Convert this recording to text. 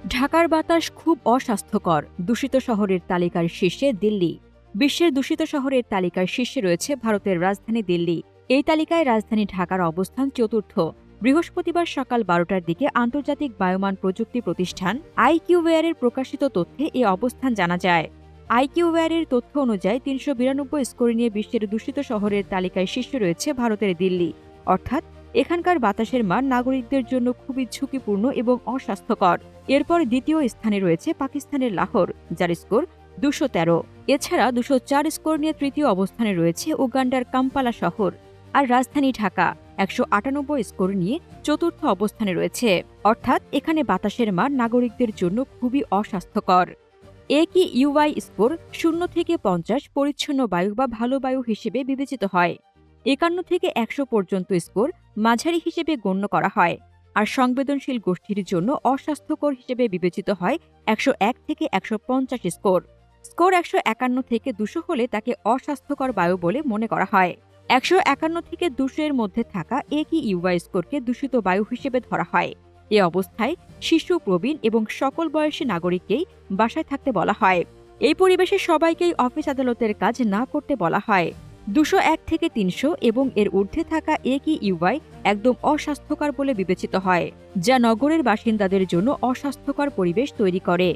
ঢাকার বাতাস খুব অস্বাস্থ্যকর। দূষিত শহরের তালিকার শীর্ষে দিল্লি। বিশ্বের দূষিত শহরের তালিকার শীর্ষে রয়েছে ভারতের রাজধানী দিল্লি। এই তালিকায় রাজধানী ঢাকার অবস্থান চতুর্থ। বৃহস্পতিবার সকাল ১২টার দিকে আন্তর্জাতিক বায়ুমান প্রযুক্তি প্রতিষ্ঠান আইকিউওয়্যারের প্রকাশিত তথ্যে এ অবস্থান জানা যায়। আইকিউওয়্যারের তথ্য অনুযায়ী ৩৯২ স্কোর নিয়ে বিশ্বের দূষিত শহরের তালিকায় শীর্ষে রয়েছে ভারতের দিল্লি। অর্থাৎ এখানকার বাতাসের মান নাগরিকদের জন্য খুবই ঝুঁকিপূর্ণ এবং অস্বাস্থ্যকর। এরপর দ্বিতীয় স্থানে রয়েছে পাকিস্তানের লাহোর, যার স্কোর ২১৩। এছাড়া ২০৪ স্কোর নিয়ে তৃতীয় অবস্থানে রয়েছে উগান্ডার কাম্পালা শহর। আর রাজধানী ঢাকা ১৯৮ স্কোর নিয়ে চতুর্থ অবস্থানে রয়েছে। অর্থাৎ এখানে বাতাসের মান নাগরিকদের জন্য খুবই অস্বাস্থ্যকর। AQUI স্কোর ০ থেকে ৫০ পরিচ্ছন্ন বায়ু বা ভালো বায়ু হিসেবে বিবেচিত হয়। ৫১ থেকে ১০০ পর্যন্ত স্কোর মাঝারি হিসেবে গণ্য করা হয়। আর সংবেদনশীল গোষ্ঠীর জন্য অস্বাস্থ্যকর হিসেবে বিবেচিত হয় ১০১ থেকে ১৫০ স্কোর। স্কোর ১৫১ থেকে ২০০ হলে তাকে অস্বাস্থ্যকর বায়ু বলে মনে করা হয়। ১৫১ থেকে ২০০ এর মধ্যে থাকা AQUI স্কোরকে দূষিত বায়ু হিসেবে ধরা হয়। এ অবস্থায় শিশু, প্রবীণ এবং সকল বয়সী নাগরিককেই বাসায় থাকতে বলা হয়। এই পরিবেশে সবাইকেই অফিস আদালতের কাজ না করতে বলা হয়। ২০১ থেকে ৩০০ এবং এর ঊর্ধ্বে থাকা AQUI একদম অস্বাস্থ্যকর বলে বিবেচিত হয়, যা নগরের বাসিন্দাদের জন্য অস্বাস্থ্যকর পরিবেশ তৈরি করে।